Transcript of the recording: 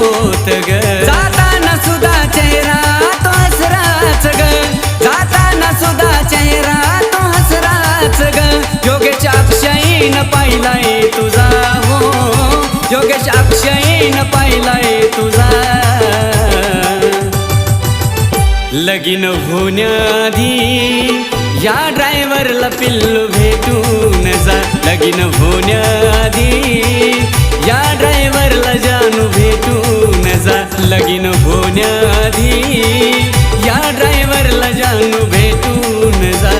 होत ग जाताना सुद्धा चेहरा तो हसराच ग जाताना सुद्धा चेहरा तो हसराच ग योगेश अक्षयीन पाहिलाय तुझा हो योगेश अक्षयीन पाहिलाय तुझा लगीन होण्याआधी या ड्रायव्हरला पिल्लू भेटून जा लगीन होण्याआधी या ड्रायव्हरला जानू भेटून जा लगीन होण्याआधी